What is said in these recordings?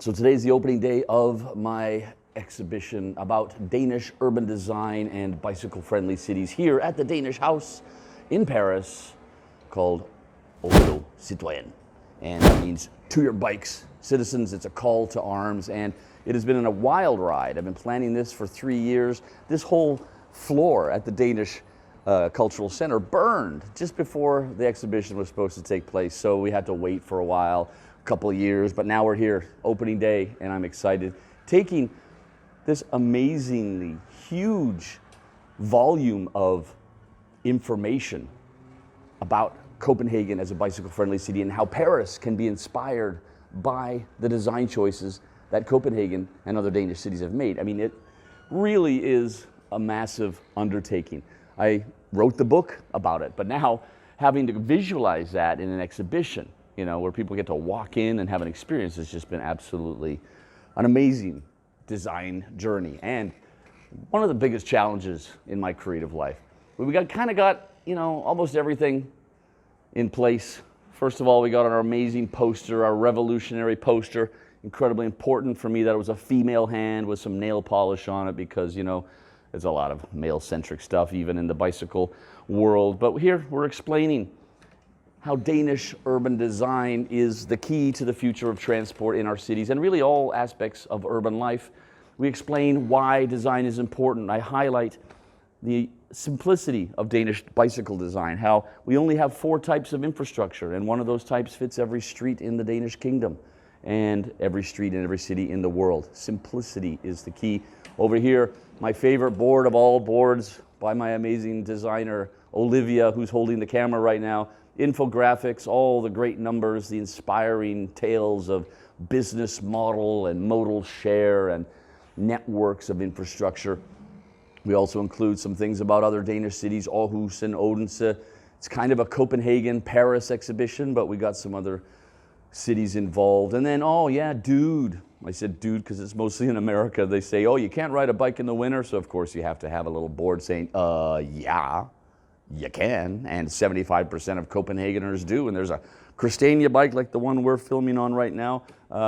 So today's the opening day of my exhibition about Danish urban design and bicycle-friendly cities here at the Danish House in Paris, called Au vélo citoyen. And that means to your bikes, citizens. It's a call to arms, and it has been a wild ride. I've been planning this for 3 years. This whole floor at the Danish Cultural Center burned just before the exhibition was supposed to take place, so we had to wait for a while, a couple of years, but now we're here, opening day, and I'm excited. Taking this amazingly huge volume of information about Copenhagen as a bicycle-friendly city and how Paris can be inspired by the design choices that Copenhagen and other Danish cities have made. I mean, it really is a massive undertaking. I wrote the book about it, but now having to visualize that in an exhibition, you know, where people get to walk in and have an experience, has just been absolutely an amazing design journey. And one of the biggest challenges in my creative life. We kind of got, you know, almost everything in place. First of all, we got our amazing poster, our revolutionary poster. Incredibly important for me that it was a female hand with some nail polish on it, because, you know, there's a lot of male-centric stuff even in the bicycle world. But here we're explaining how Danish urban design is the key to the future of transport in our cities and really all aspects of urban life. We explain why design is important. I highlight the simplicity of Danish bicycle design, how we only have 4 types of infrastructure, and one of those types fits every street in the Danish kingdom and every street in every city in the world. Simplicity is the key. Over here, my favorite board of all boards by my amazing designer, Olivia, who's holding the camera right now. Infographics, all the great numbers, the inspiring tales of business model and modal share and networks of infrastructure. We also include some things about other Danish cities, Aarhus and Odense. It's kind of a Copenhagen, Paris exhibition, but we got some other cities involved. And then, oh yeah, dude. I said dude because it's mostly in America. They say, oh, you can't ride a bike in the winter, so of course you have to have a little board saying, yeah, you can. And 75% of Copenhageners do. And there's a Christiania bike like the one we're filming on right now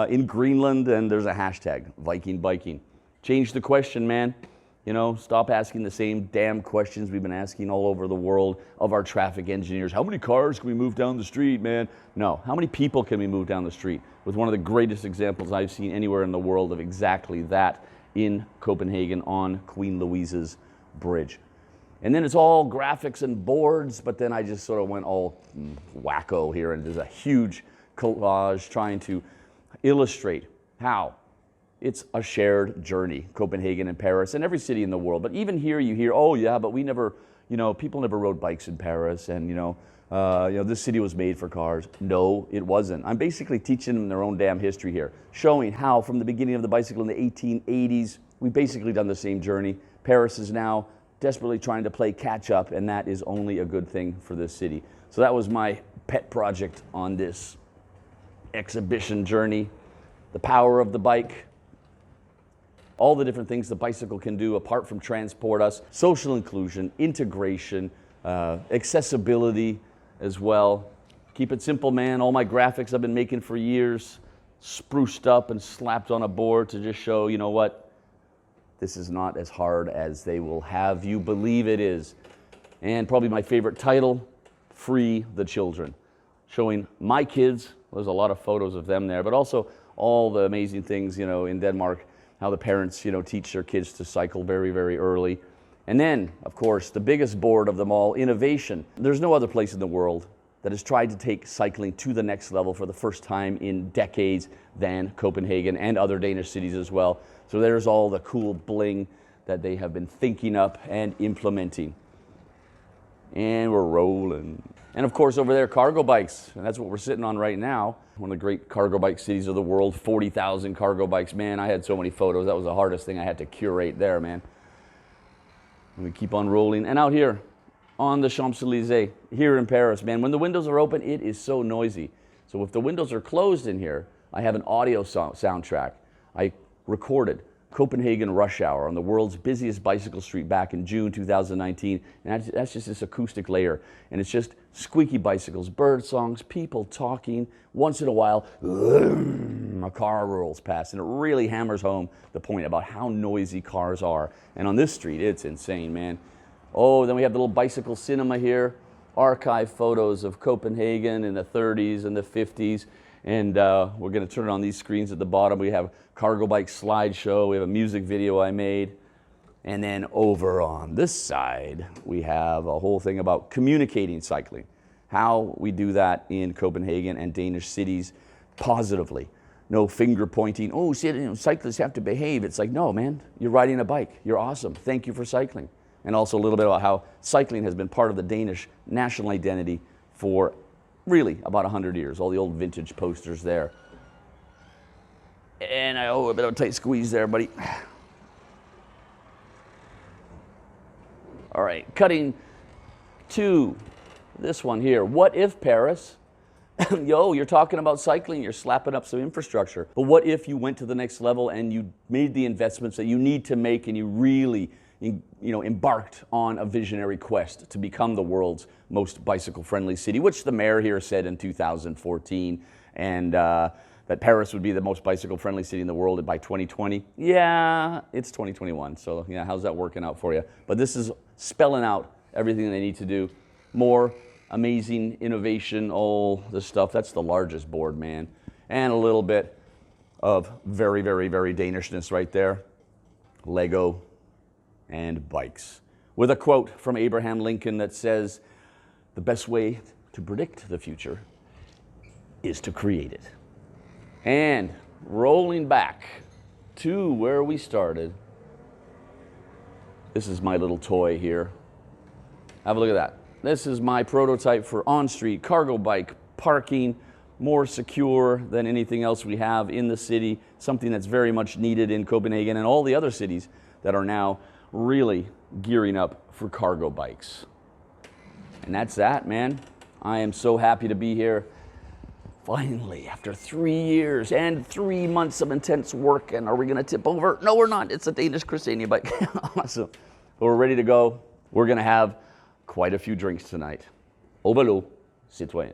in Greenland, and there's a hashtag, Viking biking. Change the question, man. You know, stop asking the same damn questions we've been asking all over the world of our traffic engineers. How many cars can we move down the street, man? No, how many people can we move down the street? With one of the greatest examples I've seen anywhere in the world of exactly that in Copenhagen on Queen Louise's Bridge. And then it's all graphics and boards, but then I just sort of went all wacko here, and there's a huge collage trying to illustrate how it's a shared journey, Copenhagen and Paris, and every city in the world. But even here you hear, oh yeah, but we never, you know, people never rode bikes in Paris, and you know, this city was made for cars. No, it wasn't. I'm basically teaching them their own damn history here, showing how from the beginning of the bicycle in the 1880s, we've basically done the same journey. Paris is now desperately trying to play catch up, and that is only a good thing for this city. So that was my pet project on this exhibition journey. The power of the bike, all the different things the bicycle can do apart from transport us, social inclusion, integration, accessibility as well. Keep it simple, man. All my graphics I've been making for years, spruced up and slapped on a board to just show, you know what, this is not as hard as they will have you believe it is. And probably my favorite title, Free the Children. Showing my kids, there's a lot of photos of them there, but also all the amazing things, you know, in Denmark, how the parents, you know, teach their kids to cycle very, very early. And then, of course, the biggest board of them all, innovation. There's no other place in the world that has tried to take cycling to the next level for the first time in decades than Copenhagen and other Danish cities as well. So there's all the cool bling that they have been thinking up and implementing. And we're rolling. And of course over there, cargo bikes, and that's what we're sitting on right now. One of the great cargo bike cities of the world, 40,000 cargo bikes. Man, I had so many photos. That was the hardest thing I had to curate there, man. And we keep on rolling. And out here on the Champs Élysées, here in Paris, man, when the windows are open, it is so noisy. So if the windows are closed in here, I have an audio soundtrack I recorded Copenhagen rush hour on the world's busiest bicycle street back in June 2019. And that's just this acoustic layer. And it's just squeaky bicycles, bird songs, people talking. Once in a while, a car rolls past. And it really hammers home the point about how noisy cars are. And on this street, it's insane, man. Oh, then we have the little bicycle cinema here. Archive photos of Copenhagen in the 30s and the 50s. And we're going to turn on these screens at the bottom. We have cargo bike slideshow. We have a music video I made. And then over on this side, we have a whole thing about communicating cycling. How we do that in Copenhagen and Danish cities positively. No finger pointing, oh, cyclists have to behave. It's like, no, man, you're riding a bike. You're awesome. Thank you for cycling. And also a little bit about how cycling has been part of the Danish national identity for really about 100 years. All the old vintage posters there. And a bit of a tight squeeze there, buddy. All right, cutting to this one here. What if Paris? Yo, you're talking about cycling, you're slapping up some infrastructure. But what if you went to the next level and you made the investments that you need to make and you really embarked on a visionary quest to become the world's most bicycle-friendly city, which the mayor here said in 2014, and that Paris would be the most bicycle-friendly city in the world by 2020. Yeah, it's 2021, so yeah, how's that working out for you? But this is spelling out everything they need to do. More amazing innovation, all this stuff. That's the largest board, man. And a little bit of very, very, very Danishness right there. Lego and bikes. With a quote from Abraham Lincoln that says, the best way to predict the future is to create it. And rolling back to where we started, this is my little toy here. Have a look at that. This is my prototype for on-street cargo bike parking, more secure than anything else we have in the city, something that's very much needed in Copenhagen and all the other cities that are now really gearing up for cargo bikes. And that's that, man. I am so happy to be here. Finally, after 3 years and 3 months of intense work. And are we gonna tip over? No, we're not. It's a Danish Christiania bike. Awesome. But we're ready to go. We're gonna have quite a few drinks tonight. Au vélo, citoyen.